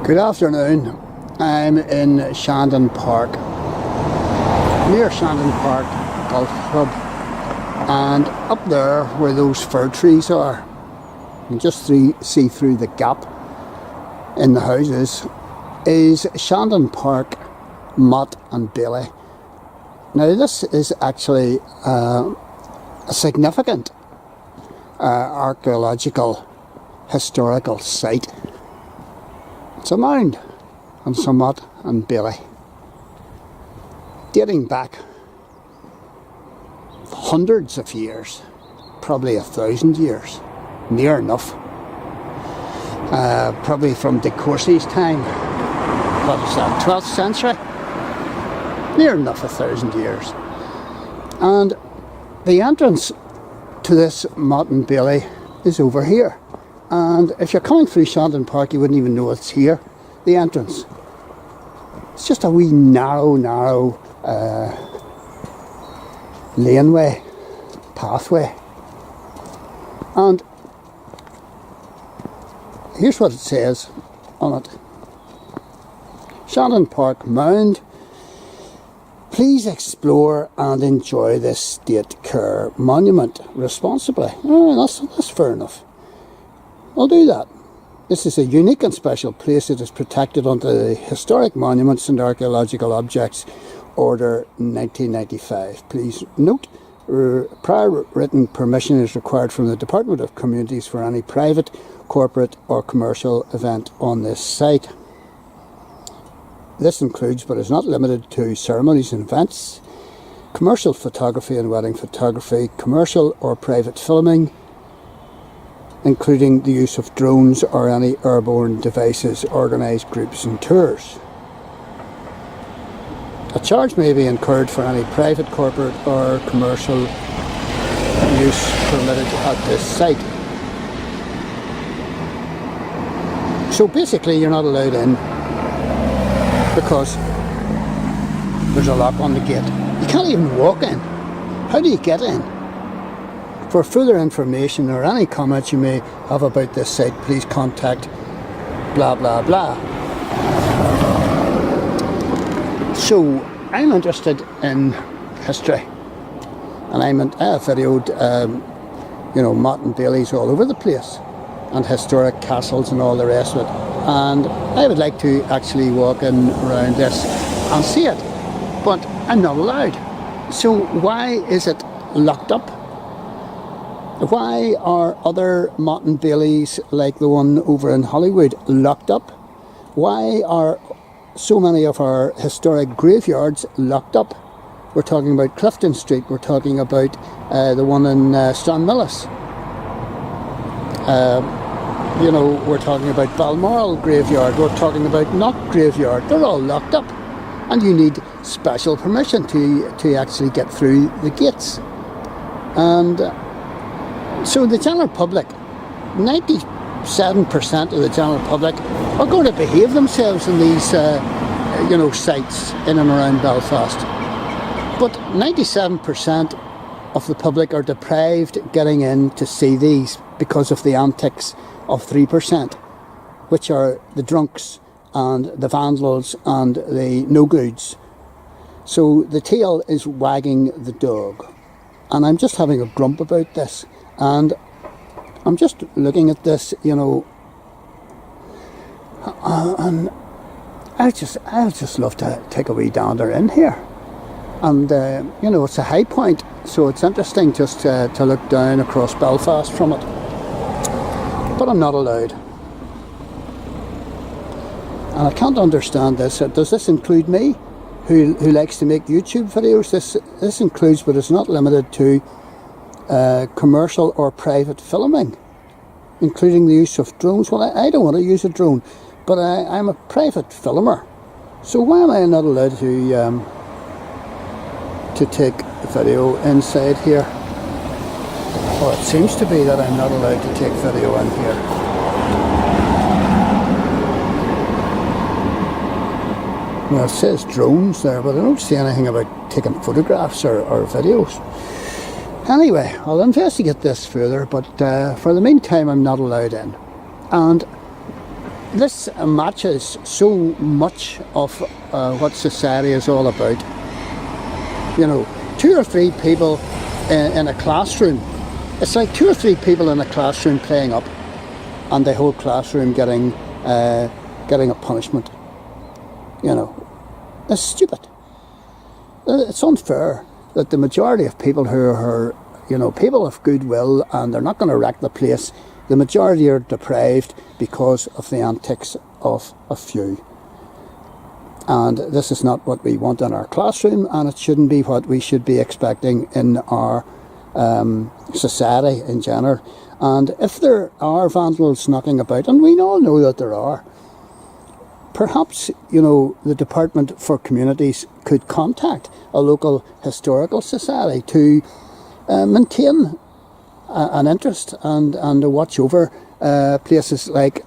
Good afternoon. I'm in Shandon Park, near Shandon Park Golf Club, and up there where those fir trees are, you just see through the gap in the houses, is Shandon Park Motte and Bailey. Now this is actually a significant archaeological historical site. It's a mound on some Motte and Bailey, dating back hundreds of years, probably 1,000 years, near enough. Probably from De Courcy's time, what is that, 12th century? Near enough 1,000 years. And the entrance to this Motte and Bailey is over here. And if you're coming through Shandon Park, you wouldn't even know it's here, the entrance. It's just a wee narrow laneway, pathway. And here's what it says on it. Shandon Park Mound. Please explore and enjoy this state care monument responsibly. Oh, that's fair enough. I'll do that. This is a unique and special place. It is protected under the Historic Monuments and Archaeological Objects Order 1995. Please note, prior written permission is required from the Department of Communities for any private, corporate or commercial event on this site. This includes, but is not limited to, ceremonies and events, commercial photography and wedding photography, commercial or private filming, including the use of drones or any airborne devices, organised groups and tours. A charge may be incurred for any private, corporate or commercial use permitted at this site. So basically you're not allowed in because there's a lock on the gate. You can't even walk in. How do you get in? For further information or any comments you may have about this site, please contact blah blah blah. So I'm interested in history, and I have videoed Motte and Bailey's all over the place, and historic castles and all the rest of it, and I would like to actually walk in around this and see it, but I'm not allowed. So why is it locked up? Why are other Motte and Baileys like the one over in Hollywood locked up? Why are so many of our historic graveyards locked up? We're talking about Clifton Street, we're talking about the one in Stranmillis. We're talking about Balmoral Graveyard, we're talking about Knock Graveyard. They're all locked up, and you need special permission to actually get through the gates. And so the general public, 97% of the general public are going to behave themselves in these sites in and around Belfast. But 97% of the public are deprived getting in to see these because of the antics of 3%, which are the drunks and the vandals and the no-goods. So the tail is wagging the dog. And I'm just having a grump about this. And I'm just looking at this, and I just love to take a wee dander in here. And it's a high point, so it's interesting just to look down across Belfast from it. But I'm not allowed. And I can't understand this. Does this include me, who likes to make YouTube videos? This includes, but it's not limited to, commercial or private filming, including the use of drones. Well, I don't want to use a drone, but I'm a private filmer. So why am I not allowed to take video inside here? Well, it seems to be that I'm not allowed to take video in here. Well, it says drones there, but I don't see anything about taking photographs or videos. Anyway, I'll investigate this further, but for the meantime I'm not allowed in. And this matches so much of what society is all about. You know, 2 or 3 people in a classroom. It's like 2 or 3 people in a classroom playing up, and the whole classroom getting a punishment. You know, it's stupid. It's unfair that the majority of people who are, you know, people of goodwill, and they're not going to wreck the place, the majority are deprived because of the antics of a few. And this is not what we want in our classroom, and it shouldn't be what we should be expecting in our society in general. And if there are vandals knocking about, and we all know that there are, perhaps, you know, the Department for Communities could contact a local historical society to maintain an interest and to watch over places like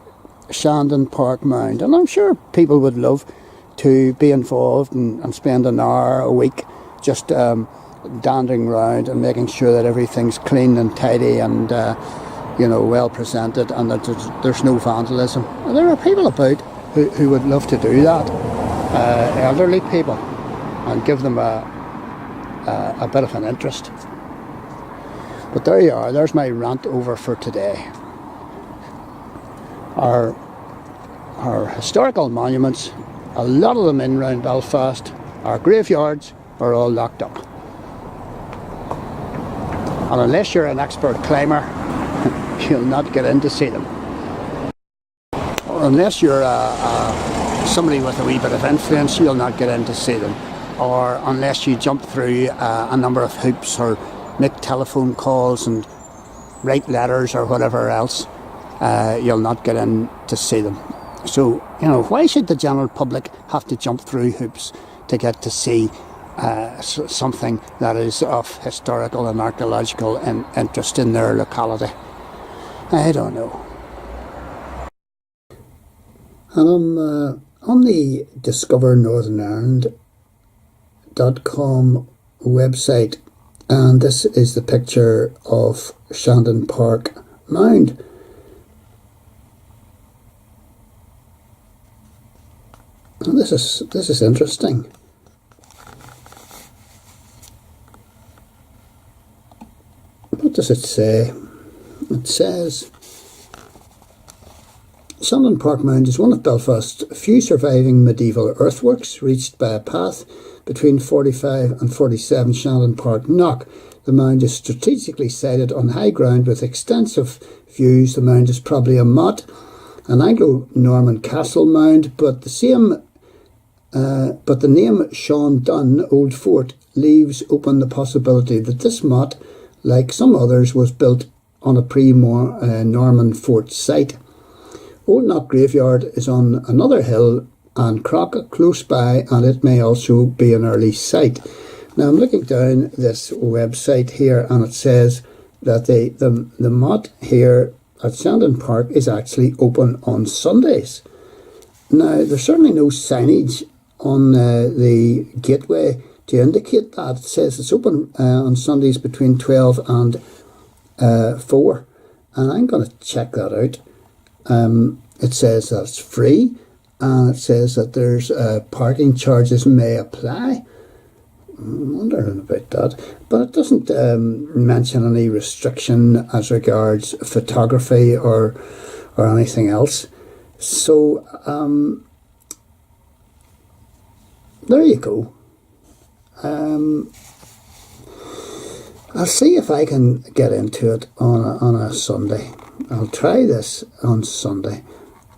Shandon Park Mound. And I'm sure people would love to be involved and spend an hour a week just dandering around and making sure that everything's clean and tidy and you know, well presented, and that there's no vandalism. And there are people about who would love to do that, elderly people, and give them a bit of an interest. But there you are, there's my rant over for today. Our historical monuments, a lot of them in around Belfast, our graveyards are all locked up. And unless you're an expert climber, you'll not get in to see them. Or unless you're somebody with a wee bit of influence, you'll not get in to see them. Or unless you jump through a number of hoops or make telephone calls and write letters or whatever else, you'll not get in to see them. So, you know, why should the general public have to jump through hoops to get to see something that is of historical and archaeological interest in their locality? I don't know. And I'm on the discovernorthernIreland.com website, and this is the picture of Shandon Park Mound. And this is interesting. What does it say? It says, Shandon Park Mound is one of Belfast's few surviving medieval earthworks reached by a path between 45 and 47 Shandon Park Knock. The mound is strategically sited on high ground with extensive views. The mound is probably a motte, an Anglo Norman castle mound, but the name Shandon Old Fort leaves open the possibility that this motte, like some others, was built on a pre-Norman fort site. Old Knock Graveyard is on another hill and Crock close by, and it may also be an early site. Now I'm looking down this website here, and it says that the motte here at Shandon Park is actually open on Sundays. Now there's certainly no signage on the gateway to indicate that. It says it's open on Sundays between 12 and 4, and I'm going to check that out. It says that it's free, and it says that there's parking charges may apply. I'm wondering about that, but it doesn't mention any restriction as regards photography or anything else. So there you go. I'll see if I can get into it on a Sunday. I'll try this on Sunday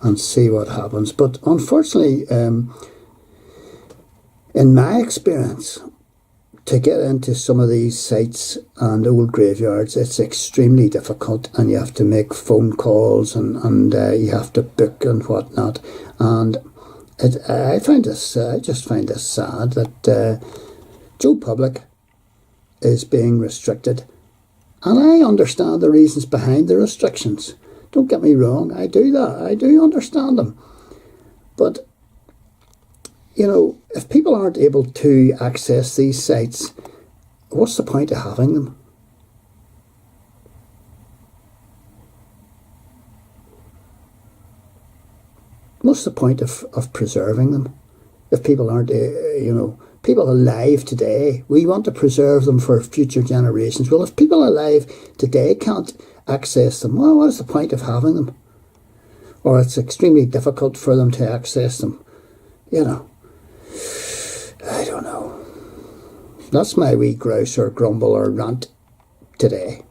and see what happens. But unfortunately, in my experience, to get into some of these sites and old graveyards, it's extremely difficult, and you have to make phone calls and you have to book and whatnot. And I just find this sad that Joe Public is being restricted, and I understand the reasons behind the restrictions. Don't get me wrong, I do understand them, but you know, if people aren't able to access these sites, what's the point of having them? what's the point of preserving them if people aren't, people alive today, we want to preserve them for future generations. Well, if people alive today can't access them, well, what is the point of having them? Or it's extremely difficult for them to access them. I don't know. That's my wee grouse or grumble or rant today.